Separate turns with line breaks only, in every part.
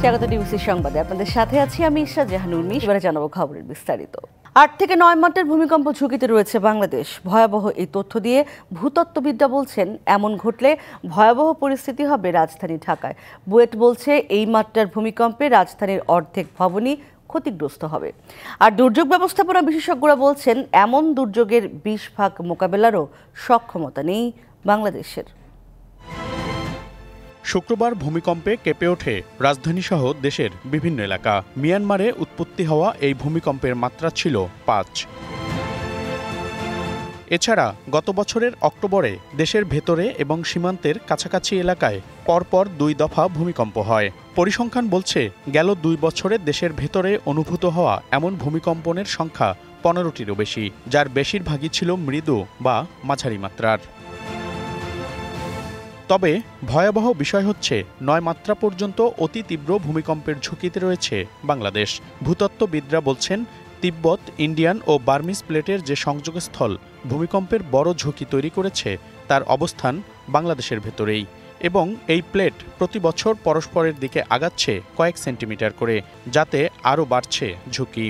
স্বাগত ডিবিসি সংবাদে আপনাদের সাথে আছি আমি ইশা জাহানুর মিশ। এবারে জানাবো খবরের বিস্তারিত। 8 থেকে 9 মাত্রার ভূমিকম্প ঝুঁকিতে রয়েছে বাংলাদেশ। ভয়াবহ এই তথ্য দিয়ে ভূতত্ত্ববিদরা বলছেন এমন ঘটলে ভয়াবহ পরিস্থিতি হবে রাজধানী ঢাকায়। বুয়েট বলছে এই মাত্রার ভূমিকম্পে রাজধানীর অর্ধেক ভবনই ক্ষতিগ্রস্ত হবে। আর দুর্যোগ ব্যবস্থাপনা বিশেষজ্ঞরা বলছেন এমন দুর্যোগের 20% মোকাবেলারও সক্ষমতা নেই বাংলাদেশের।
শুক্রবার ভূমিকম্পে কেঁপে ওঠে রাজধানীসহ দেশের বিভিন্ন এলাকা। মিয়ানমারে উৎপত্তি হওয়া এই ভূমিকম্পের মাত্রা ছিল 5। এছাড়া গত বছরের অক্টোবরে দেশের ভেতরে এবং সীমান্তের কাছাকাছি এলাকায় পরপর 2 দফা ভূমিকম্প হয়। পরিসংখ্যান বলছে গেল 2 বছরে দেশের ভেতরে অনুভূত হওয়া এমন ভূমিকম্পনের সংখ্যা 15টিরও বেশি, যার বেশিরভাগই ছিল মৃদু বা মাঝারি মাত্রার। তবে ভয়াবহ বিষয় হচ্ছে 9 মাত্রা পর্যন্ত অতি তীব্র ভূমিকম্পের ঝুঁকিতে রয়েছে বাংলাদেশ। ভূতত্ত্ববিদরা বলছেন তিব্বত, ইন্ডিয়ান ও বার্মিজ প্লেটের যে সংযোগস্থল ভূমিকম্পের বড় ঝুঁকি তৈরি করেছে তার অবস্থান বাংলাদেশের ভেতরেই, এবং এই প্লেট প্রতি বছর পরস্পরের দিকে আগাচ্ছে কয়েক সেন্টিমিটার করে, যাতে আরও বাড়ছে ঝুঁকি।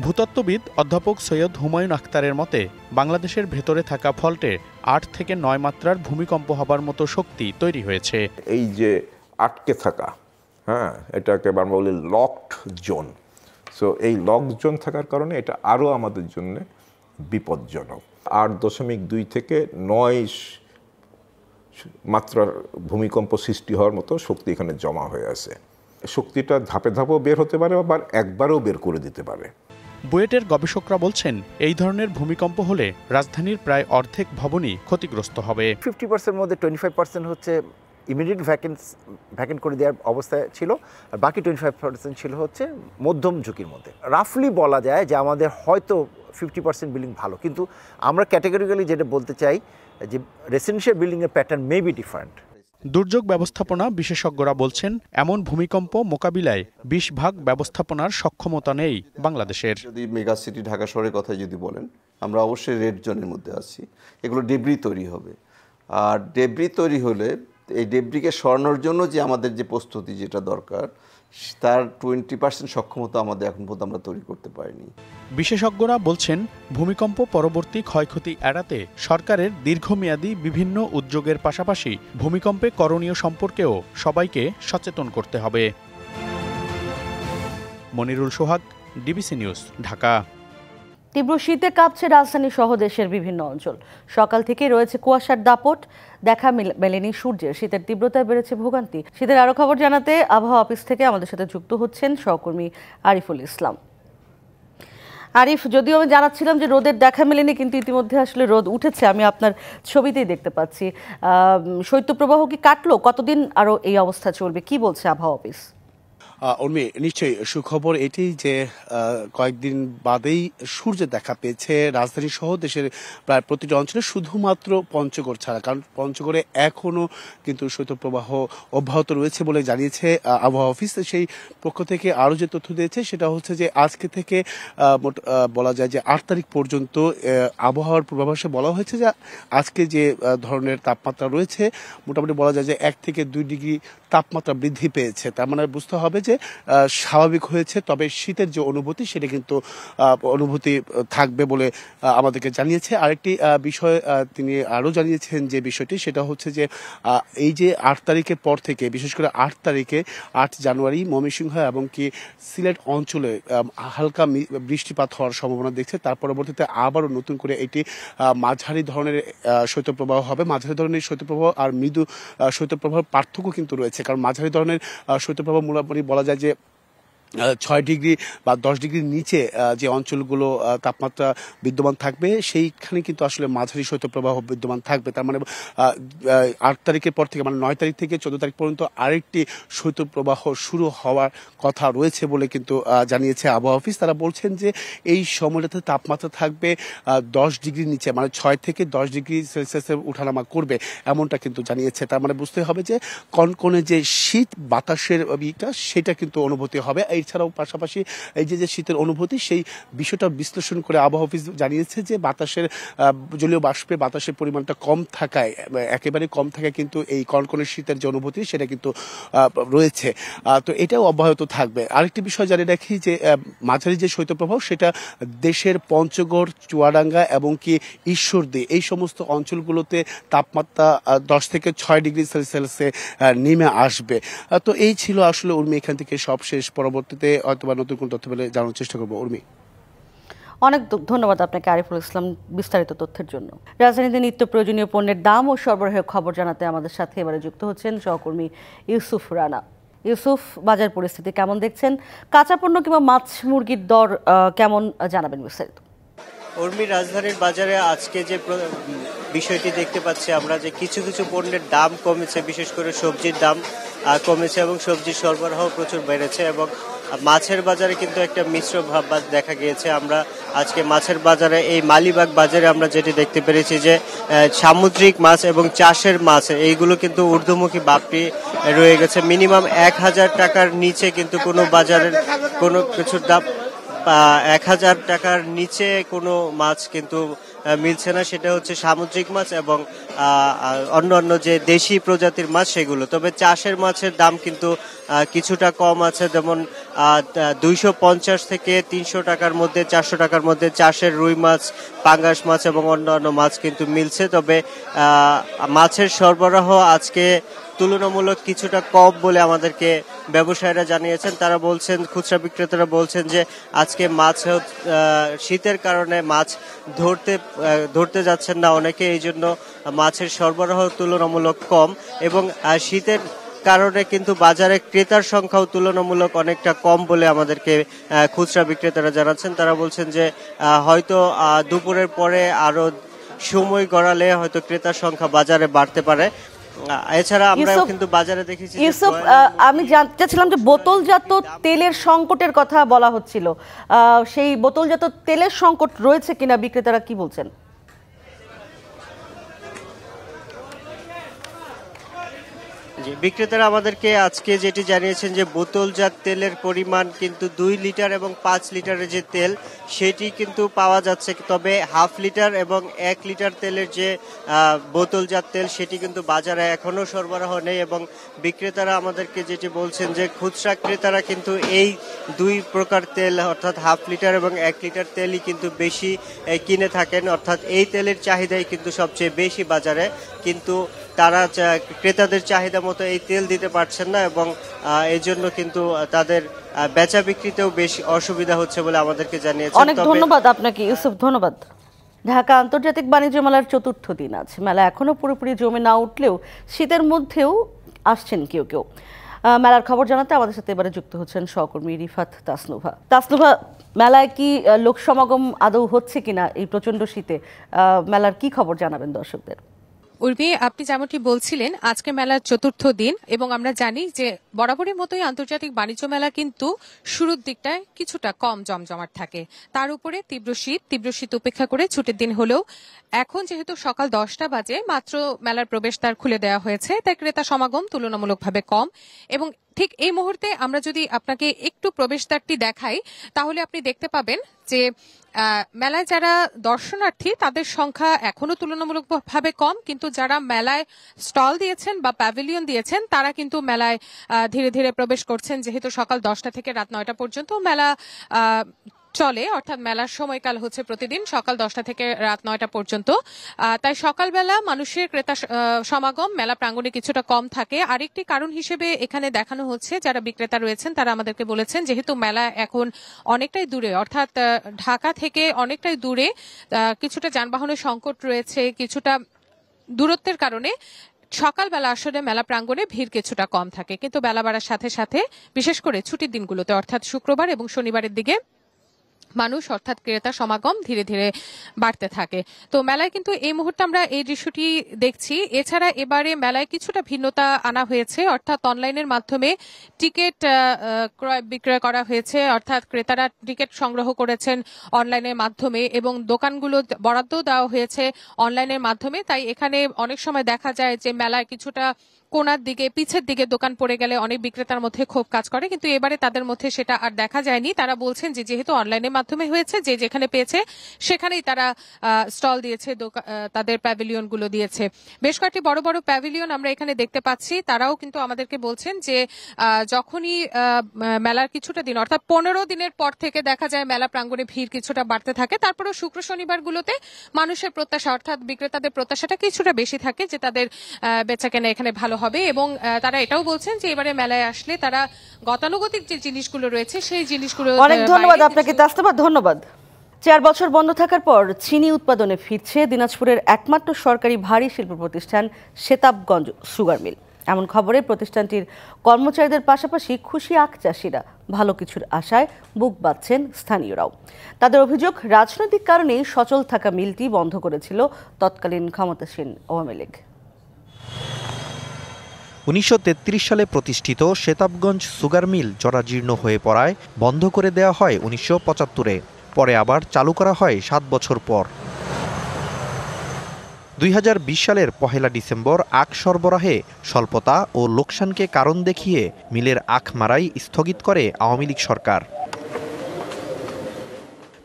ভূতত্ত্ববিদ অধ্যাপক সৈয়দ হুমায়ুন আখতারের মতে বাংলাদেশের ভেতরে থাকা ফল্টে 8 থেকে 9 মাত্রার ভূমিকম্প হবার মতো শক্তি তৈরি হয়েছে।
এই যে আটকে থাকা, এটাকে আমরা বলি লকড জোন। সো এই লকড জোন থাকার কারণে এটা আরও আমাদের জন্য বিপজ্জনক। 8.2 থেকে 9 মাত্রার ভূমিকম্প সৃষ্টি হওয়ার মতো শক্তি এখানে জমা হয়ে আছে। শক্তিটা ধাপে ধাপেও বের হতে পারে, আবার একবারও বের করে দিতে পারে।
বুয়েটের গবেষকরা বলছেন এই ধরনের ভূমিকম্প হলে রাজধানীর প্রায় অর্ধেক ভবনই ক্ষতিগ্রস্ত হবে।
50% মধ্যে 25% হচ্ছে ইমিডিয়েট ভ্যাকেন্ট করে দেওয়ার অবস্থায় ছিল, আর বাকি 25% ছিল হচ্ছে মধ্যম ঝুঁকির মধ্যে। রাফলি বলা যায় যে আমাদের হয়তো 50% বিল্ডিং ভালো, কিন্তু আমরা ক্যাটেগরিক্যালি যেটা বলতে চাই যে রেসিডেন্সিয়াল বিল্ডিংয়ের প্যাটার্ন মে বি ডিফারেন্ট।
দুর্যোগ ব্যবস্থাপনা বিশেষজ্ঞরা বলছেন এমন ভূমিকম্প মোকাবিলায় 20% ব্যবস্থাপনার সক্ষমতা নেই বাংলাদেশের।
যদি মেগা সিটি ঢাকা শহরের কথা যদি বলেন, আমরা অবশ্যই রেড জোনের মধ্যে আছি। এগুলো ডেব্রি তৈরি হবে, আর ডেব্রি তৈরি হলে এই ডেব্রিকে সরানোর জন্য যে আমাদের যে প্রস্তুতি যেটা দরকার, তার 20% সক্ষমতা আমাদের এখন পর্যন্ত আমরা তৈরি করতে পারিনি।
বিশেষজ্ঞরা বলছেন ভূমিকম্প পরবর্তী ক্ষয়ক্ষতি এড়াতে সরকারের দীর্ঘমেয়াদী বিভিন্ন উদ্যোগের পাশাপাশি ভূমিকম্পে করণীয় সম্পর্কেও সবাইকে সচেতন করতে হবে। মনিরুল সোহাগ, ডিবিসি নিউজ, ঢাকা।
তীব্র শীতে কাঁপছে রাজধানী সহ দেশের বিভিন্ন অঞ্চল। সকাল থেকে রয়েছে কুয়াশার দাপট, দেখা মেলেনি সূর্যের। শীতের তীব্রতায় বেড়েছে ভোগান্তি। শীতের আরো খবর জানাতে আবহাওয়া অফিস থেকে আমাদের সাথে যুক্ত হচ্ছেন সহকর্মী আরিফুল ইসলাম। আরিফ, যদিও আমি জানাচ্ছিলাম যে রোদের দেখা মেলেনি, কিন্তু ইতিমধ্যে আসলে রোদ উঠেছে, আমি আপনার ছবিতেই দেখতে পাচ্ছি। শৈত্যপ্রবাহ কি কাটলো? কতদিন আরো এই অবস্থা চলবে, কি বলছে আবহাওয়া অফিস?
উর্মি, নিশ্চয়ই সুখবর এটি যে কয়েকদিন বাদেই সূর্য দেখা পেয়েছে রাজধানী সহ দেশের প্রায় প্রতিটি অঞ্চলে, শুধুমাত্র পঞ্চগড় ছাড়া। কারণ পঞ্চগড়ে এখনো কিন্তু শৈত্যপ্রবাহ অব্যাহত রয়েছে বলে জানিয়েছে আবহাওয়া অফিস। সেই পক্ষ থেকে আরও যে তথ্য দিয়েছে সেটা হচ্ছে যে আজকে থেকে বলা যায় যে 8 তারিখ পর্যন্ত আবহাওয়ার পূর্বাভাসে বলা হয়েছে যে আজকে যে ধরনের তাপমাত্রা রয়েছে মোটামুটি বলা যায় যে 1 থেকে 2 ডিগ্রি তাপমাত্রা বৃদ্ধি পেয়েছে। তার মানে বুঝতে হবে যে স্বাভাবিক হয়েছে, তবে শীতের যে অনুভূতি সেটা কিন্তু অনুভূতি থাকবে বলে আমাদেরকে জানিয়েছে। আরেকটি বিষয় তিনি আরও জানিয়েছেন যে বিষয়টি, সেটা হচ্ছে যে এই যে 8 তারিখের পর থেকে, বিশেষ করে 8 তারিখে 8 জানুয়ারি ময়মনসিংহ এবং কি সিলেট অঞ্চলে হালকা বৃষ্টিপাত হওয়ার সম্ভাবনা দেখছে। তার পরবর্তীতে আবারও নতুন করে এটি মাঝারি ধরনের শৈত্যপ্রবাহ হবে। মাঝারি ধরনের শৈত্যপ্রবাহ আর মৃদু শৈত্যপ্রবাহের পার্থক্য কিন্তু রয়েছে, কারণ মাঝারি ধরনের শৈত্যপ্রবাহ মোটামুটি বলা যায় যে 6 ডিগ্রি বা 10 ডিগ্রির নিচে যে অঞ্চলগুলো তাপমাত্রা বিদ্যমান থাকবে সেইখানে কিন্তু আসলে মাঝারি শৈত্যপ্রবাহ বিদ্যমান থাকবে। তার মানে 8 তারিখের পর থেকে, মানে 9 তারিখ থেকে 14 তারিখ পর্যন্ত আরেকটি শৈত্যপ্রবাহ শুরু হওয়ার কথা রয়েছে বলে কিন্তু জানিয়েছে আবহাওয়া অফিস। তারা বলছেন যে এই সময়টাতে তাপমাত্রা থাকবে 10 ডিগ্রির নিচে, মানে 6 থেকে 10 ডিগ্রি সেলসিয়াসের উঠানামা করবে, এমনটা কিন্তু জানিয়েছে। তার মানে বুঝতে হবে যে কনকনে যে শীত বাতাসের সেটা কিন্তু অনুভূতি হবে। এই এছাড়াও পাশাপাশি এই যে শীতের অনুভূতি সেই বিষয়টা বিশ্লেষণ করে আবহাওয়া অফিস জানিয়েছে যে বাতাসের জলীয় বাষ্পে বাতাসের পরিমাণটা কম থাকায়, একেবারে কম থাকায় কিন্তু এই কনকনে শীতের যে অনুভূতি সেটা কিন্তু রয়েছে। তো এটাও অব্যাহত থাকবে। আরেকটি বিষয় জানিয়ে রাখি যে মাঝারি যে শৈত্যপ্রবাহ সেটা দেশের পঞ্চগড়, চুয়াডাঙ্গা এবং কি ঈশ্বরদী এই সমস্ত অঞ্চলগুলোতে তাপমাত্রা 10 থেকে 6 ডিগ্রি সেলসিয়াসে নেমে আসবে। তো এই ছিল আসলে উর্মি এখান থেকে সবশেষ। পরবর্তীতে হয়তোবা নতুন কোন তথ্য পেলে জানার চেষ্টা করবো। উর্মি,
অনেক ধন্যবাদ আপনাকে আরিফুল ইসলাম বিস্তারিত তথ্যের জন্য। রাজধানীতে নিত্য প্রয়োজনীয় পণ্যের দাম ও সরবরাহের খবর জানাতে আমাদের সাথে এবারে যুক্ত হচ্ছেন সহকর্মী ইউসুফ রানা। ইউসুফ, বাজার পরিস্থিতি কেমন দেখছেন? কাঁচা পণ্য কিংবা মাছ মুরগির দর কেমন জানাবেন বিস্তারিত?
উর্মি, রাজধানীর বাজারে আজকে যে বিষয়টি দেখতে পাচ্ছি আমরা যে কিছু কিছু পণ্যের দাম কমেছে, বিশেষ করে সবজির দাম কমেছে এবং সবজির সরবরাহ প্রচুর বেড়েছে এবং মাছের বাজারে কিন্তু একটা মিশ্র ভাব দেখা গিয়েছে। আমরা আজকে মাছের বাজারে এই মালিবাগ বাজারে আমরা যেটি দেখতে পেরেছি যে সামুদ্রিক মাছ এবং চাষের মাছ এইগুলো কিন্তু ঊর্ধ্বমুখী বাপটি রয়ে গেছে। মিনিমাম 1000 টাকার নিচে কিন্তু কোনো বাজারের কোনো কিছুর দাম 1000 টাকার নিচে কোনো মাছ কিন্তু মিলছে না। সেটা হচ্ছে সামুদ্রিক মাছ এবং অন্যান্য যে দেশি প্রজাতির মাছ সেগুলো। তবে চাষের মাছের দাম কিন্তু কিছুটা কম আছে, যেমন 250 থেকে 300 টাকার মধ্যে, 400 টাকার মধ্যে চাষের রুই মাছ, পাঙ্গাস মাছ এবং অন্যান্য মাছ কিন্তু মিলছে। তবে মাছের সরবরাহ আজকে তুলনামূলক কিছুটা কম বলে আমাদেরকে ব্যবসায়ীরা জানিয়েছেন। তারা বলছেন, খুচরা বিক্রেতারা বলছেন যে আজকে মাছ শীতের কারণে মাছ ধরতে যাচ্ছেন না অনেকে, এই জন্য মাছের সরবরাহ তুলনামূলক কম এবং শীতের কারণে কিন্তু বাজারে ক্রেতার সংখ্যাও তুলনামূলক অনেকটা কম বলে আমাদেরকে খুচরা বিক্রেতারা জানাচ্ছেন। তারা বলছেন যে হয়তো দুপুরের পরে আরো সময় গড়ালে হয়তো ক্রেতার সংখ্যা বাজারে বাড়তে পারে। এছাড়া আমরা কিন্তু বাজারে দেখেছি।
ইউসুফ, আমি জানতে চাচ্ছিলাম যে বোতলজাত তেলের সংকটের কথা বলা হচ্ছিল, সেই বোতলজাত তেলের সংকট রয়েছে কিনা, বিক্রেতারা কি বলছেন?
বিক্রেতারা আমাদেরকে আজকে যেটি জানিয়েছেন যে বোতলজাত তেলের পরিমাণ কিন্তু 2 লিটার এবং 5 লিটারের যে তেল সেটি কিন্তু পাওয়া যাচ্ছে, তবে হাফ লিটার এবং 1 লিটার তেলের যে বোতলজাত তেল সেটি কিন্তু বাজারে এখনো সরবরাহ নেই। এবং বিক্রেতারা আমাদেরকে যেটি বলছেন যে খুচরা ক্রেতারা কিন্তু এই 2 প্রকার তেল অর্থাৎ হাফ লিটার এবং 1 লিটার তেলই কিন্তু বেশি কিনে থাকেন, অর্থাৎ এই তেলের চাহিদাই কিন্তু সবচেয়ে বেশি বাজারে, কিন্তু তারা ক্রেতাদের চাহিদা মতো এই তেল দিতে পারছেন না এবং এই জন্য কিন্তু তাদের বেচা বিক্রিতেও বেশ অসুবিধা হচ্ছে বলে আমাদেরকে জানিয়েছেন।
অনেক ধন্যবাদ আপনাকে ইউসুফ, ধন্যবাদ। ঢাকা আন্তর্জাতিক বাণিজ্য মেলার 4র্থ দিন আজ। মেলা এখনো পুরোপুরি জমে না উঠলেও শীতের মধ্যেও আসছেন কেউ কেউ। মেলার খবর জানাতে আমাদের সাথে এবারে যুক্ত হচ্ছেন সহকর্মী রিফাত তাসনুভা। তাসনুভা, মেলায় কি লোক সমাগম আদৌ হচ্ছে কিনা এই প্রচন্ড শীতে? মেলার কি খবর জানাবেন দর্শকদের?
উর্মি, আপনি যেমনটি বলছিলেন আজকে মেলার 4র্থ দিন এবং আমরা জানি যে বরাবরের মতোই আন্তর্জাতিক বাণিজ্য মেলা কিন্তু শুরুর দিকটায় কিছুটা কম জমজমাট থাকে। তার উপরে তীব্র শীত উপেক্ষা করে ছুটির দিন হলেও এখন যেহেতু সকাল 10টা বাজে মাত্র মেলার প্রবেশদ্বার খুলে দেওয়া হয়েছে, তাই ক্রেতা সমাগম তুলনামূলকভাবে কম। এবং ঠিক এই মুহূর্তে আমরা যদি আপনাকে একটু প্রবেশদ্বারটি দেখাই তাহলে আপনি দেখতে পাবেন যে মেলায় যারা দর্শনার্থী তাদের সংখ্যা এখনো তুলনামূলকভাবে কম, কিন্তু যারা মেলায় স্টল দিয়েছেন বা প্যাভিলিয়ন দিয়েছেন তারা কিন্তু মেলায় ধীরে ধীরে প্রবেশ করছেন। যেহেতু সকাল 10টা থেকে রাত 9টা পর্যন্ত মেলা চলে, অর্থাৎ মেলার সময়কাল হচ্ছে প্রতিদিন সকাল 10টা থেকে রাত 9টা পর্যন্ত, তাই সকালবেলা মানুষের ক্রেতা সমাগম মেলা প্রাঙ্গণে কিছুটা কম থাকে। আরেকটি কারণ হিসেবে এখানে দেখানো হচ্ছে, যারা বিক্রেতা রয়েছেন তারা আমাদেরকে বলেছেন যেহেতু মেলা এখন অনেকটাই দূরে, অর্থাৎ ঢাকা থেকে অনেকটাই দূরে, কিছুটা যানবাহনের সংকট রয়েছে, কিছুটা দূরত্বের কারণে সকালবেলা আসলে মেলা প্রাঙ্গণে ভিড় কিছুটা কম থাকে, কিন্তু বেলা বাড়ার সাথে সাথে বিশেষ করে ছুটির দিনগুলোতে অর্থাৎ শুক্রবার এবং শনিবারের দিকে মানুষ অর্থাৎ ক্রেতা সমাগম ধীরে ধীরে বাড়তে থাকে। তো মেলায় কিন্তু এই মুহূর্তে আমরা এই দৃশ্যটি দেখছি। এছাড়া এবারে মেলায় কিছুটা ভিন্নতা আনা হয়েছে, অর্থাৎ অনলাইনের মাধ্যমে টিকিট ক্রয় বিক্রয় করা হয়েছে, অর্থাৎ ক্রেতারা টিকিট সংগ্রহ করেছেন অনলাইনের মাধ্যমে এবং দোকানগুলো বরাদ্দ দেওয়া হয়েছে অনলাইনের মাধ্যমে। তাই এখানে অনেক সময় দেখা যায় যে মেলায় কিছুটা কোণার দিকে পিছের দিকে দোকান পড়ে গেলে অনেক বিক্রেতার মধ্যে ক্ষোভ কাজ করে, কিন্তু এবারে তাদের মধ্যে সেটা আর দেখা যায়নি। তারা বলছেন যে যেহেতু অনলাইনের মাধ্যমে হয়েছে, যে যেখানে পেয়েছে সেখানেই তারা স্টল দিয়েছে, তাদের প্যাভিলিয়ন গুলো দিয়েছে। বেশ কয়েকটি বড় বড় প্যাভিলিয়ন আমরা এখানে দেখতে পাচ্ছি। তারাও কিন্তু আমাদেরকে বলছেন যে যখনই মেলার কিছুটা দিন অর্থাৎ 15 দিনের পর থেকে দেখা যায় মেলা প্রাঙ্গণে ভিড় কিছুটা বাড়তে থাকে, তারপরেও শুক্র শনিবার গুলোতে মানুষের প্রত্যাশা অর্থাৎ বিক্রেতাদের প্রত্যাশাটা কিছুটা বেশি থাকে যে তাদের বেচাকেনা এখানে ভালো হবে। এবং তারা এটাও বলছেন যে এবারে মেলায় আসলে তারা গতানুগতিক যে জিনিসগুলো রয়েছে সেই জিনিসগুলো।
অনেক ধন্যবাদ আপনাকে তাসনিমা, ধন্যবাদ। 4 বছর বন্ধ থাকার পর চিনি উৎপাদনে ফিরছে দিনাজপুরের একমাত্র সরকারি ভারী শিল্প প্রতিষ্ঠান সেতাবগঞ্জ সুগার মিল। এমন খবরে প্রতিষ্ঠানটির কর্মচারীদের পাশাপাশি খুশি আখ চাষিরা। ভালো কিছুর আশায় বুক বাঁধছেন স্থানীয়রাও। তাদের অভিযোগ, রাজনৈতিক কারণেই সচল থাকা মিলটি বন্ধ করেছিল তৎকালীন ক্ষমতাসীন আওয়ামী লীগ।
1933 সালে প্রতিষ্ঠিত সেতাবগঞ্জ সুগার মিল জরাজীর্ণ হয়ে পড়ায় বন্ধ করে দেওয়া হয় 1975-এ। পরে আবার চালু করা হয় 7 বছর পর। 2020 সালের 1 ডিসেম্বর আখ সরবরাহে স্বল্পতা ও লোকসানকে কারণ দেখিয়ে মিলের আখ মারাই স্থগিত করে আওয়ামী লীগ সরকার।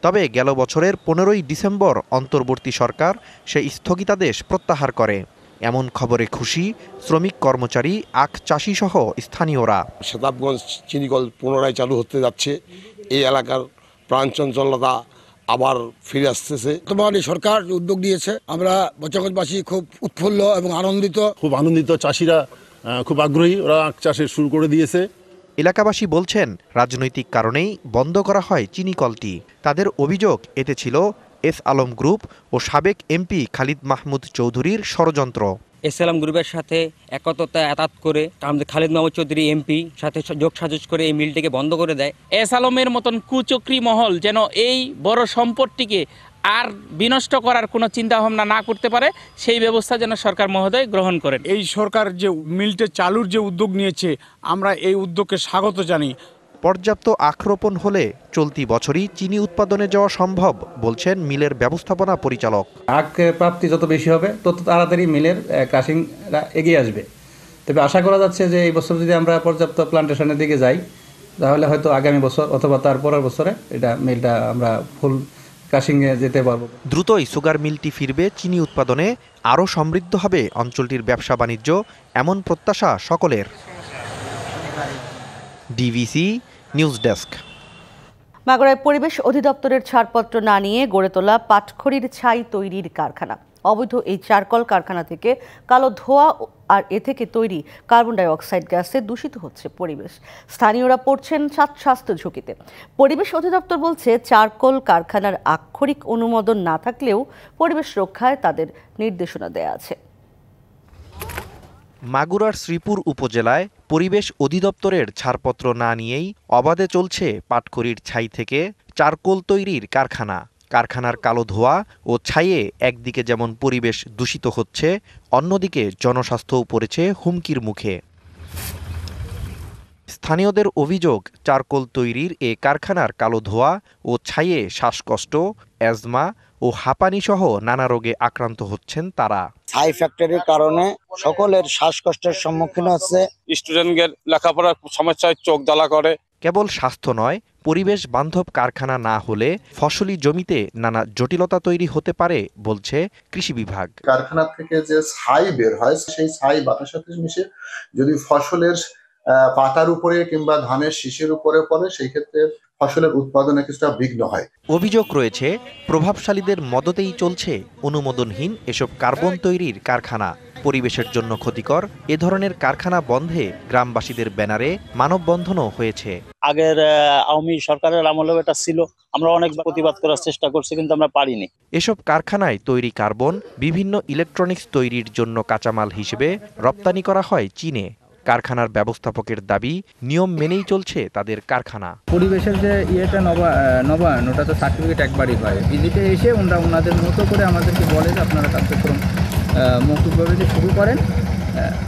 তবে গেল বছরের 15 ডিসেম্বর অন্তর্বর্তী সরকার সেই স্থগিতাদেশ প্রত্যাহার করে। এমন খবরে খুশি শ্রমিক, কর্মচারী, আখ চাষি সহ স্থানীয়রা।
সেতাবগঞ্জ চিনিকল পুনরায় চালু হতে যাচ্ছে, এই এলাকার প্রাণচঞ্চলতা আবার ফিরে আসতেছে।
বর্তমানে সরকার উদ্যোগ নিয়েছে, আমরা বচাগঞ্জবাসী খুব উৎফুল্ল এবং আনন্দিত।
চাষিরা খুব আগ্রহী, ওরা আখ চাষে শুরু করে দিয়েছে।
এলাকাবাসী বলছেন রাজনৈতিক কারণেই বন্ধ করা হয় চিনি কলটি। তাদের অভিযোগ, এতে ছিল এস আলম গ্রুপ ও সাবেক এমপি খালিদ মাহমুদ চৌধুরীর ষড়যন্ত্র।
এস আলম গ্রুপের সাথে একতা এতাত করে আমাদের খালিদ মাহমুদ চৌধুরী এমপি সাথে যোগসাজশ করে এই মিলটিকে বন্ধ করে দেয়।
এস আলমের মতন কুচক্রী মহল যেন এই বড় সম্পদটিকে আর বিনষ্ট করার কোনো চিন্তা ভাবনা না করতে পারে, সেই ব্যবস্থা যেন সরকার মহোদয় গ্রহণ করেন।
এই সরকার যে মিলটা চালুর যে উদ্যোগ নিয়েছে, আমরা এই উদ্যোগকে স্বাগত জানি।
পর্যাপ্ত আখ রোপণ হলে চলতি বছরই চিনি উৎপাদনে যাওয়া সম্ভব বলছেন মিলের ব্যবস্থাপনা পরিচালক।
আখ প্রাপ্তি যত বেশি হবে তত তাড়াতাড়ি মিলের ক্রাশিং এগিয়ে আসবে। তবে আশা করা যাচ্ছে যে এই বছর যদি আমরা পর্যাপ্ত প্লান্টেশনের দিকে যাই, তাহলে হয়তো আগামী বছর অথবা তার পরের বছরে মিলটা আমরা ফুল ক্রাশিংয়ে যেতে পারবো।
দ্রুতই সুগার মিলটি ফিরবে চিনি উৎপাদনে, আরও সমৃদ্ধ হবে অঞ্চলটির ব্যবসা বাণিজ্য, এমন প্রত্যাশা সকলের। DVC news desk.
মাগুরায় পরিবেশ অধিদপ্তরের ছাড়পত্র না নিয়ে গড়ে তোলা পাটখড়ির ছাই তৈরির কারখানা। অবৈধ এই চারকল কারখানা থেকে কালো ধোঁয়া আর এ থেকে তৈরি কার্বন ডাই অক্সাইড গ্যাসে দূষিত হচ্ছে পরিবেশ। স্থানীয়রা পড়ছেন স্বাস্থ্য ঝুঁকিতে। পরিবেশ অধিদপ্তর বলছে, চারকল কারখানার আক্ষরিক অনুমোদন না থাকলেও পরিবেশ রক্ষায় তাদের নির্দেশনা দেয়া আছে।
মাগুরার শ্রীপুর উপজেলায় পরিবেশ অধিদপ্তরের ছাড়পত্র না নিয়েই অবাধে চলছে পাটখড়ির ছাই থেকে চারকোল তৈরির কারখানা। কারখানার কালো ধোঁয়া ও ছাইয়ে একদিকে যেমন পরিবেশ দূষিত হচ্ছে, অন্যদিকে জনস্বাস্থ্যও পড়েছে হুমকির মুখে। স্থানীয়দের অভিযোগ, চারকোল তৈরির এ কারখানার কালো ধোঁয়া ও ছাইয়ে শ্বাসকষ্ট, অ্যাজমা ও হাঁপানি সহ নানা রোগে আক্রান্ত হচ্ছেন তারা।
ছাই ফ্যাক্টরির কারণে সকলের শ্বাসকষ্টের সম্মুখীন হচ্ছে।
স্টুডেন্টদের লেখাপড়ার সমস্যায় চোখ জ্বালা করে।
কেবল স্বাস্থ্য নয়, পরিবেশ বান্ধব কারখানা না হলে ফসলি জমিতে নানা জটিলতা তৈরি হতে পারে বলছে কৃষি বিভাগ।
কারখানা থেকে যে ছাই বের হয়, সেই ছাই বাতাসের সাথে মিশে যদি ফসলের পাতার উপরে কিংবা ধানের শীষের উপরে পড়ে, সেই ক্ষেত্রে ফসলের উৎপাদনে কিছুটা বিঘ্ন হয়।
অভিযোগ রয়েছে, প্রভাবশালীদের মদতেই চলছে অনুমোদনহীন এসব কার্বন তৈরির কারখানা। পরিবেশের জন্য ক্ষতিকর এ ধরনের কারখানা বন্ধে গ্রামবাসীদের ব্যানারে মানববন্ধনও হয়েছে।
আগের আওয়ামী সরকারের আমলেও এটা ছিল, আমরা অনেক প্রতিবাদ করার চেষ্টা করছি, কিন্তু আমরা পারিনি।
এসব কারখানায় তৈরি কার্বন বিভিন্ন ইলেকট্রনিক্স তৈরির জন্য কাঁচামাল হিসেবে রপ্তানি করা হয় চীনে। কারখানার ব্যবস্থাপকের দাবি, নিয়ম মেনেই চলছে তাদের কারখানা।
পরিবেশের যে নবায়ন, ওটা তো সার্টিফিকেট একবারই হয়। ভিজিটে এসে ওনাদের মতো করে আমাদেরকে বলে যে আপনারা কার্যক্রম মৌখিকভাবে যে শুরু করেন,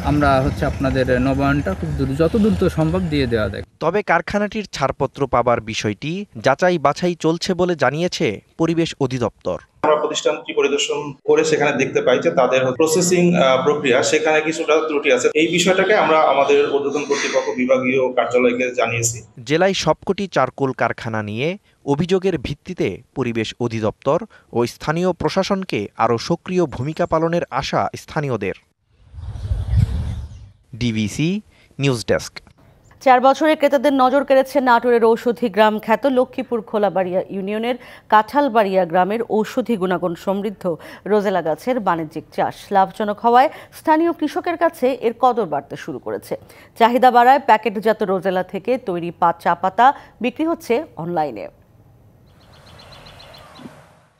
আমরা আপনাদের নবায়নটা খুব যত দ্রুত সম্ভব দিয়ে দেওয়া যায়।
তবে কারখানাটির ছাড়পত্র পাবার বিষয়টি যাচাই বাছাই চলছে বলে জানিয়েছে পরিবেশ অধিদপ্তর।
আমরা প্রতিষ্ঠানটি পরিদর্শন করে সেখানে দেখতে পাই যে তাদের প্রসেসিং প্রক্রিয়া সেখানে কিছুটা ত্রুটি আছে। এই বিষয়টাকে আমরা আমাদের ঊর্ধ্বতন কর্তৃপক্ষ বিভাগীয় কার্যালয়কে জানিয়েছি।
জেলায় সবকটি চারকোল কারখানা নিয়ে অভিযোগের ভিত্তিতে পরিবেশ অধিদপ্তর ও স্থানীয় প্রশাসনকে আরও সক্রিয় ভূমিকা পালনের আশা স্থানীয়দের। DBC news desk.
4 বছরে ক্রেতাদের নজর কেড়েছে নাটোরের ঔষধি গ্রাম খ্যাত লক্ষ্মীপুর খোলাবাড়িয়া ইউনিয়নের কাঁঠালবাড়িয়া গ্রামের ঔষধি গুণাগুণ সমৃদ্ধ রোজেলা গাছের বাণিজ্যিক চাষ লাভজনক হওয়ায় স্থানীয় কৃষকের কাছে এর কদর বাড়তে শুরু করেছে। চাহিদা বাড়ায় প্যাকেটজাত রোজেলা থেকে তৈরি চা পাতা বিক্রি হচ্ছে অনলাইনে।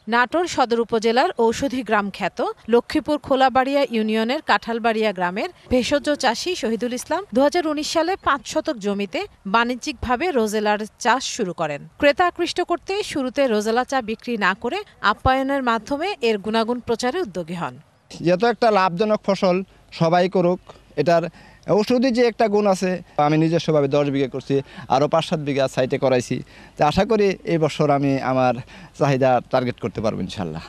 নাটোর সদর উপজেলার ঔষধি গ্রাম খ্যাত লক্ষ্মীপুর খোলাবাড়িয়া ইউনিয়নের কাঁঠালবাড়িয়া গ্রামের ভেষজ চাষী শহীদুল ইসলাম 2019 সালে 5 শতক জমিতে বাণিজ্যিকভাবে রোজেলার চাষ শুরু করেন। ক্রেতা আকৃষ্ট করতে শুরুতে রোজেলা চা বিক্রি না করে আপ্যায়নের মাধ্যমে এর গুণাগুণ প্রচারে উদ্যোগী হন।
যেহেতু একটা লাভজনক ফসল সবাই করুক, এটার ঔষধি যে একটা গুণ আছে, আমি নিজস্বভাবে 10 বিঘা করছি, আরও 5-7 বিঘা সাইটে করাইছি। তো আশা করি এই বছর আমি আমার চাহিদা টার্গেট করতে পারবো ইনশাল্লাহ।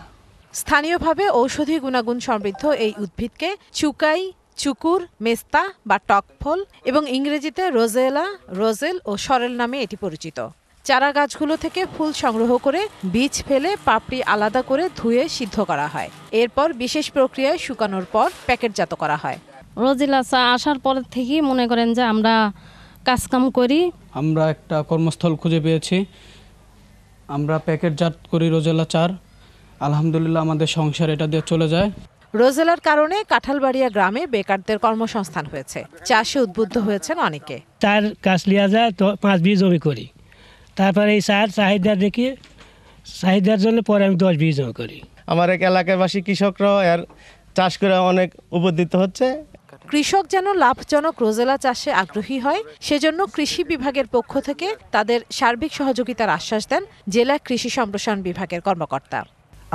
স্থানীয়ভাবে ঔষধি গুণাগুণ সমৃদ্ধ এই উদ্ভিদকে চুকাই, চুকুর, মেস্তা বা টকফল এবং ইংরেজিতে রোজেলা, রোজেল ও সরেল নামে এটি পরিচিত। চারা গাছগুলো থেকে ফুল সংগ্রহ করে বীজ ফেলে পাপড়ি আলাদা করে ধুয়ে সিদ্ধ করা হয়। এরপর বিশেষ প্রক্রিয়ায় শুকানোর পর প্যাকেটজাত করা হয়।
রোজেলা চা আসার পর থেকেই মনে করেন যে আমরা কাজকাম করি।
আমরা একটা কর্মস্থল খুঁজে পেয়েছি, আমরা প্যাকেটজাত করি রোজেলা চার। আলহামদুলিল্লাহ আমাদের সংসার এটা দিয়ে চলে যায়।
রোজেলার কারণে কাঁঠালবাড়িয়া গ্রামে বেকারদের কর্মসংস্থান হয়েছে, চাষে উদ্বুদ্ধ হয়েছেন অনেকে।
চার গাছ লিয়া যায় তো 5 বিঘা জমি করি, তারপরে এই চার চাহিদা দেখি, চাহিদার জন্য পরে আমি 10 বিঘা জমি করি।
আমার এক এলাকাবাসী কৃষকরাও এর চাষ করে অনেক উপকৃত হচ্ছে।
কৃষক যেন লাভজনক রোজেলা চাষে আগ্রহী হয় সেজন্য কৃষি বিভাগের পক্ষ থেকে তাদের সার্বিক সহযোগিতার আশ্বাস দেন জেলা কৃষি সম্প্রসারণ বিভাগের কর্মকর্তা।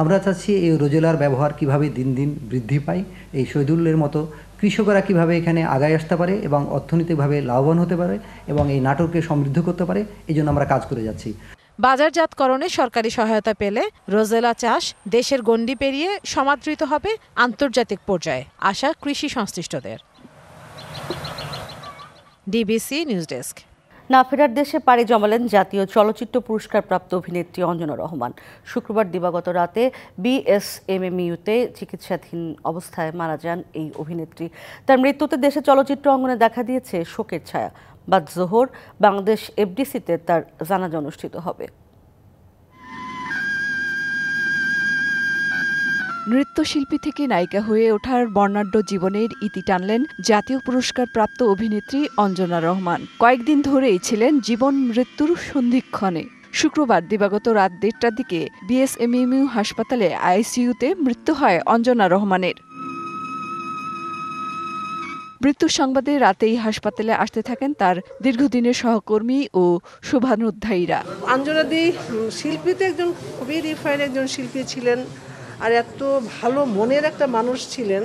আমরা চাচ্ছি এই রোজেলার ব্যবহার কিভাবে দিন দিন বৃদ্ধি পায়, এই শহীদুলের মতো কৃষকরা কিভাবে এখানে আগায় আসতে পারে এবং অর্থনৈতিকভাবে লাভবান হতে পারে এবং এই নাটোরকে সমৃদ্ধ করতে পারে, এই জন্য আমরা কাজ করে যাচ্ছি।
বাজারজাতকরণে সরকারি সহায়তা পেলে রোজেলা চাষ দেশের গণ্ডি পেরিয়ে সমাদৃত হবে আন্তর্জাতিক পর্যায়ে, আশা কৃষি সংশ্লিষ্টদের। DBC news desk.
না ফেরার দেশে পাড়ি জমালেন জাতীয় চলচ্চিত্র পুরস্কারপ্রাপ্ত অভিনেত্রী অঞ্জনা রহমান। শুক্রবার দিবাগত রাতে বিএসএমএমইউতে চিকিৎসাধীন অবস্থায় মারা যান এই অভিনেত্রী। তার মৃত্যুতে দেশে চলচ্চিত্র অঙ্গনে দেখা দিয়েছে শোকের ছায়া। বাদ জোহর বাংলাদেশ এফডিসিতে তার জানাজা অনুষ্ঠিত হবে।
নৃত্যশিল্পী থেকে নায়িকা হয়ে ওঠার বর্ণাঢ্য জীবনের ইতি টানলেন জাতীয় পুরস্কারপ্রাপ্ত অভিনেত্রী অঞ্জনা রহমান। কয়েকদিন ধরেই ছিলেন জীবন মৃত্যুর সন্ধিক্ষণে। শুক্রবার দিবাগত রাত 1:30টার দিকে বিএসএমএমইউ হাসপাতালে আইসিইউতে মৃত্যু হয় অঞ্জনা রহমানের। মৃত্যুর সংবাদে রাতেই হাসপাতালে আসতে থাকেন তার দীর্ঘদিনের সহকর্মী ও শুভানুধ্যায়ীরা।
অঞ্জনা দি শিল্পীতে একজন খুবই রিফাইন একজন শিল্পী ছিলেন, আর এত ভালো মনের একটা মানুষ ছিলেন,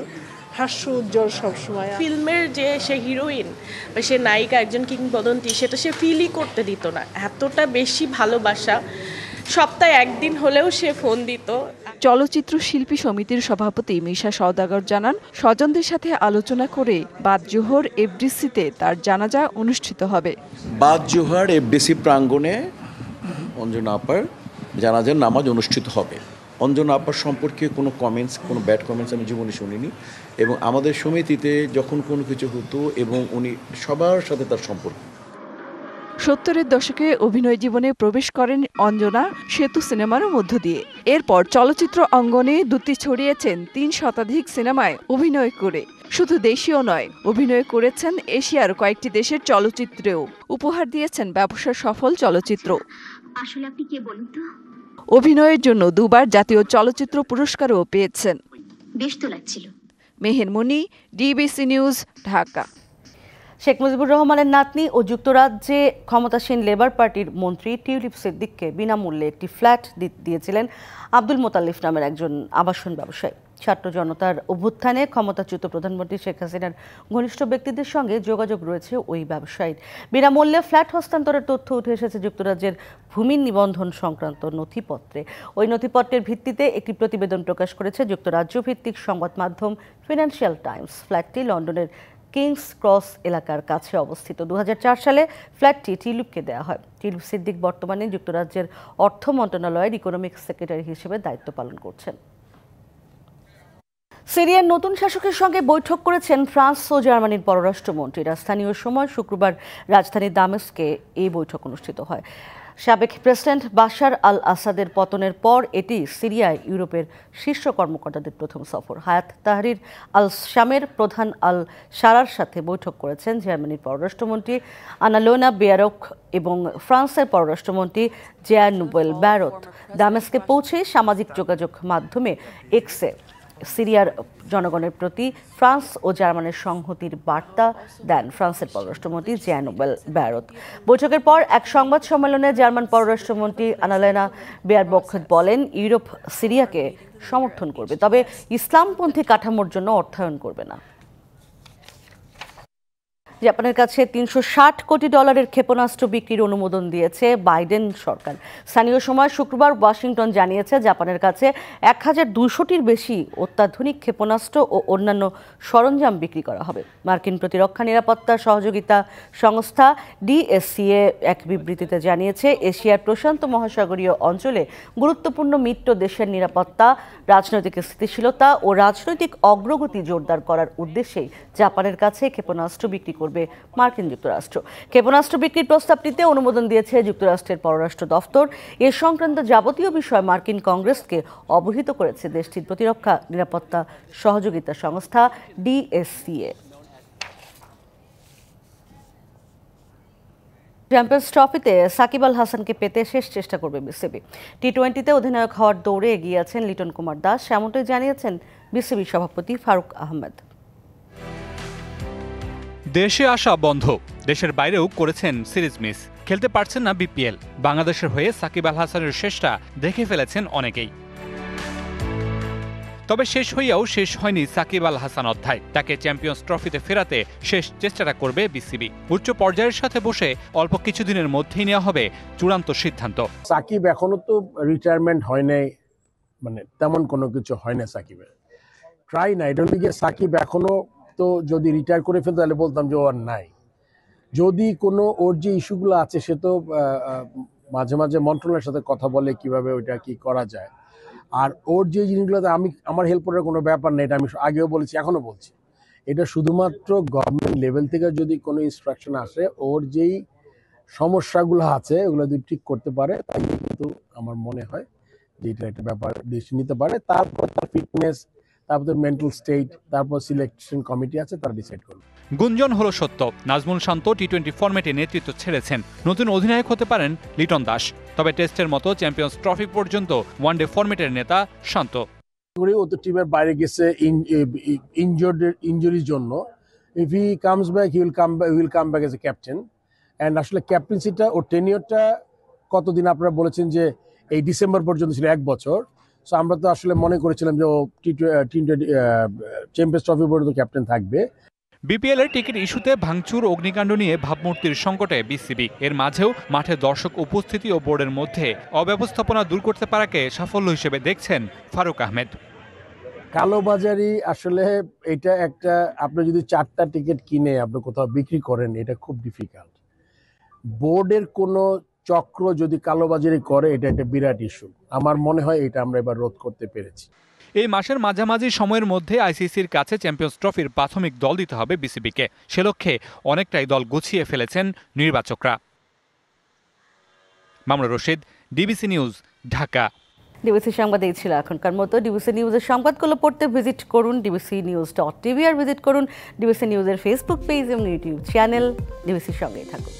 হাস্য উজ্জ্বল সবসময়।
ফিল্মের যে সে হিরোইন বা সে নায়িকা, একজন কিংবদন্তি, সেটা সে ফিলই করতে দিত না। এতটা বেশি ভালোবাসা, সপ্তাহে একদিন হলেও সে ফোন দিত।
চলচ্চিত্র শিল্পী সমিতির সভাপতি মিশা সওদাগর জানান, স্বজনদের সাথে আলোচনা করে বাদ জোহর এফডিসিতে তার জানাজা অনুষ্ঠিত হবে।
বাদ জোহর এফডিসি প্রাঙ্গণে অঞ্জনা আপার জানাজার নামাজ অনুষ্ঠিত হবে। অঞ্জনা আপার সম্পর্কে কোনো কমেন্টস, কোনো ব্যাড কমেন্টস আমি জীবনে শুনিনি, এবং আমাদের সমিতিতে যখন কোনো কিছু হতো এবং উনি সবার সাথে তার সম্পর্ক।
70-এর দশকে অভিনয় জীবনে প্রবেশ করেন অঞ্জনা সেতু সিনেমার মধ্য দিয়ে। এরপর চলচ্চিত্র অঙ্গনে দ্যুতি ছড়িয়েছেন 3 শতাধিক সিনেমায় অভিনয় করে। শুধু দেশীয় নয়, অভিনয় করেছেন এশিয়ার কয়েকটি দেশের চলচ্চিত্রেও। উপহার দিয়েছেন ব্যবসা সফল চলচ্চিত্র।
আসলে আপনি কে বলুন তো?
অভিনয়ের জন্য 2বার জাতীয় চলচ্চিত্র পুরস্কারও পেয়েছেন।
বেশ তো লাগছিল।
মেহের মনি, ডিবিসি নিউজ, ঢাকা।
শেখ মুজিবুর রহমানের নাতনি ও যুক্তরাজ্যে ক্ষমতাসীন লেবার পার্টির মন্ত্রী টিউলিপ সিদ্দিককে বিনামূল্যে একটি ফ্ল্যাট দিয়েছিলেন আব্দুল মোতাল্লিফ নামের একজন আবাসন ব্যবসায়ী। ছাত্র জনতার অভ্যুত্থানে ক্ষমতাচ্যুত প্রধানমন্ত্রী শেখ হাসিনার ঘনিষ্ঠ ব্যক্তিদের সঙ্গে যোগাযোগ রয়েছে ওই ব্যবসায়ীর। বিনামূল্যে ফ্ল্যাট হস্তান্তরের তথ্য উঠে এসেছে যুক্তরাজ্যের ভূমি নিবন্ধন সংক্রান্ত নথিপত্রে। ওই নথিপত্রের ভিত্তিতে একটি প্রতিবেদন প্রকাশ করেছে যুক্তরাজ্য ভিত্তিক সংবাদ মাধ্যম ফিনান্সিয়াল টাইমস। ফ্ল্যাটটি লন্ডনের কিংস ক্রস এলাকার কাছে অবস্থিত। 2004 সালে ফ্ল্যাটটি টিলুপকে দেওয়া হয়। টিলুপ সিদ্দিক বর্তমানে যুক্তরাজ্যের অর্থ মন্ত্রণালয়ের ইকোনমিক সেক্রেটারি হিসেবে দায়িত্ব পালন করছেন। সিরিয়ার নতুন শাসকের সঙ্গে বৈঠক করেছেন ফ্রান্স ও জার্মানির পররাষ্ট্রমন্ত্রীরা। স্থানীয় সময় শুক্রবার রাজধানী দামেস্কে এই বৈঠক অনুষ্ঠিত হয়। সাবেক প্রেসিডেন্ট বাশার আল আসাদের পতনের পর এটি সিরিয়ায় ইউরোপের শীর্ষ কর্মকর্তাদের প্রথম সফর। হায়াত তাহরির আল শামের প্রধান আল সারার সাথে বৈঠক করেছেন জার্মানির পররাষ্ট্রমন্ত্রী আনালোনা বেয়ারক এবং ফ্রান্সের পররাষ্ট্রমন্ত্রী জেয়ার নুবেল ব্যারত। দামেস্কে পৌঁছে সামাজিক যোগাযোগ মাধ্যমে এক্সে সিরিয়ার জনগণের প্রতি ফ্রান্স ও জার্মানির সংহতির বার্তা দেন ফ্রান্সের পররাষ্ট্রমন্ত্রী জেয়ার নুবেল ব্যারত। বৈঠকের পর এক সংবাদ সম্মেলনে জার্মান পররাষ্ট্রমন্ত্রী আনালেনা বেয়ারবক বলেন, ইউরোপ সিরিয়াকে সমর্থন করবে, তবে ইসলামপন্থী কাঠামোর জন্য অর্থায়ন করবে না। জাপানের কাছে $360 কোটি ক্ষেপণাস্ত্র বিক্রির অনুমোদন দিয়েছে বাইডেন সরকার। স্থানীয় সময় শুক্রবার ওয়াশিংটন জানিয়েছে জাপানের কাছে 1200টির বেশি অত্যাধুনিক ক্ষেপণাস্ত্র ও অন্যান্য সরঞ্জাম বিক্রি করা হবে। মার্কিন প্রতিরক্ষা নিরাপত্তা সহযোগিতা সংস্থা DSCA এক বিবৃতিতে জানিয়েছে, এশিয়ার প্রশান্ত মহাসাগরীয় অঞ্চলে গুরুত্বপূর্ণ মিত্র দেশের নিরাপত্তা, রাজনৈতিক স্থিতিশীলতা ও রাজনৈতিক অগ্রগতি জোরদার করার উদ্দেশ্যেই জাপানের কাছে ক্ষেপণাস্ত্র বিক্রি করবে মার্কিন যুক্তরাষ্ট্র। ক্ষেপণাস্ত্র বিক্রির প্রস্তাবটিতে অনুমোদন দিয়েছে যুক্তরাষ্ট্রের পররাষ্ট্র দফতর। এ সংক্রান্ত যাবতীয় বিষয় মার্কিন কংগ্রেসকে অবহিত করেছে দেশটির প্রতিরক্ষা নিরাপত্তা সহযোগিতা সংস্থা DSCA। চ্যাম্পিয়ন্স ট্রফিতে সাকিব আল হাসানকে পেতে শেষ চেষ্টা করবে বিসিবি। টি-20তে অধিনায়ক হওয়ার দৌড়ে এগিয়ে আছেন লিটন কুমার দাস, এমনটাই জানিয়েছেন বিসিবি সভাপতি ফারুক আহমেদ।
দেশে আসা বন্ধ, দেশের বাইরেও করেছেন সিরিজ মিস, খেলতে পারছেন না বিপিএল। বাংলাদেশের হয়ে সাকিব আল হাসানের শেষটা দেখে ফেলেছেন অনেকেই। তবে শেষ হইয়াও শেষ হয়নি সাকিব আল হাসান অধ্যায়। তাকে চ্যাম্পিয়ন্স ট্রফিতে ফেরাতে শেষ চেষ্টাটা করবে বিসিবি। উচ্চ পর্যায়ের সাথে বসে অল্প কিছুদিনের মধ্যেই নেওয়া হবে চূড়ান্ত সিদ্ধান্ত।
সাকিব এখনো তো রিটায়ারমেন্ট হয় নাই, মানে তেমন কোনো কিছু হয় না সাকিবের। ট্রাই না, এটা লিগে সাকিব এখনো তো যদি রিটায়ার করে ফেলতো তাহলে বলতাম যে ও আর নাই। যদি কোনো ওর যে ইস্যুগুলো আছে সে তো মাঝে মাঝে মন্ত্রণালয়ের সাথে কথা বলে কিভাবে ওইটা কি করা যায়। আর ওর যে জিনিসগুলোতে আমার হেল্প করার কোনো ব্যাপার নেই, এটা আমি আগেও বলেছি এখনো বলছি। এটা শুধুমাত্র গভর্নমেন্ট লেভেল থেকে যদি কোনো ইনস্ট্রাকশন আসে, ওর যেই সমস্যাগুলো আছে ওগুলো যদি ঠিক করতে পারে তাহলে কিন্তু আমার মনে হয় যে এটা একটা ব্যাপার ডিসিশন নিতে পারে। তারপর তার ফিটনেস, তারপর মেন্টাল স্টেট, তারপর সিলেকশন কমিটি আছে, তারা ডিসাইড করবে।
গুঞ্জন হলো সত্য, নাজমুল শান্ত টি-20 ফরম্যাটে নেতৃত্ব ছেড়েছেন। নতুন অধিনায়ক হতে পারেন লিটন দাস, তবে টেস্টের মতো চ্যাম্পিয়ন্স ট্রফি পর্যন্ত ওয়ানডে ফরম্যাটের নেতা শান্ত।
ও তো টিমের বাইরে গেছে ইনজুরির জন্য। If he comes back he will come back as a captain. And আসলে ক্যাপ্টেন্সিটা ওর টেনিয়রটা কতদিন আপনারা বলেছেন যে এই ডিসেম্বর পর্যন্ত ছিল, 1 বছর। সো আমরা তো আসলে মনে করেছিলাম যে ও চ্যাম্পিয়ন্স ট্রফি পর্যন্ত ক্যাপ্টেন থাকবে।
বিপিএল এর টিকিট ইস্যুতে ভাঙচুর, অগ্নিকাণ্ড নিয়ে ভাবমূর্তির সংকটে বিসিবি। এর মাঝেও মাঠে দর্শক উপস্থিতি ও বোর্ডের মধ্যে অব্যবস্থাপনা দূর করতে পারাকে সাফল্য হিসেবে দেখছেন ফারুক আহমেদ।
কালোবাজারি আসলে এটা একটা, আপনি যদি 4টা টিকিট কিনে আপনি কোথাও বিক্রি করেন, এটা খুব ডিফিকাল্ট। বোর্ডের কোনো চক্র যদি কালোবাজারি করে, এটা একটা বিরাট ইস্যু। আমার মনে হয় এটা আমরা এবার রোধ করতে পেরেছি।
এই মাসের মাঝামাঝি সময়ের মধ্যে আইসিসির কাছে চ্যাম্পিয়ন্স ট্রফির প্রাথমিক দল দিতে হবে বিসিবিকে। সে লক্ষ্যে অনেকটাই দল গুছিয়ে ফেলেছেন নির্বাচকরা। Mamunur Rashid, DBC news, Dhaka.
DBC সংবাদ এই ছিল এখনকার মতো। ডিবিসি নিউজের সংবাদগুলো পড়তে ভিজিট করুন dbcnews.tv আর ভিজিট করুন ডিবিসি নিউজের ফেসবুক পেজ এবং ইউটিউব চ্যানেল। ডিবিসির সঙ্গেই থাকুন।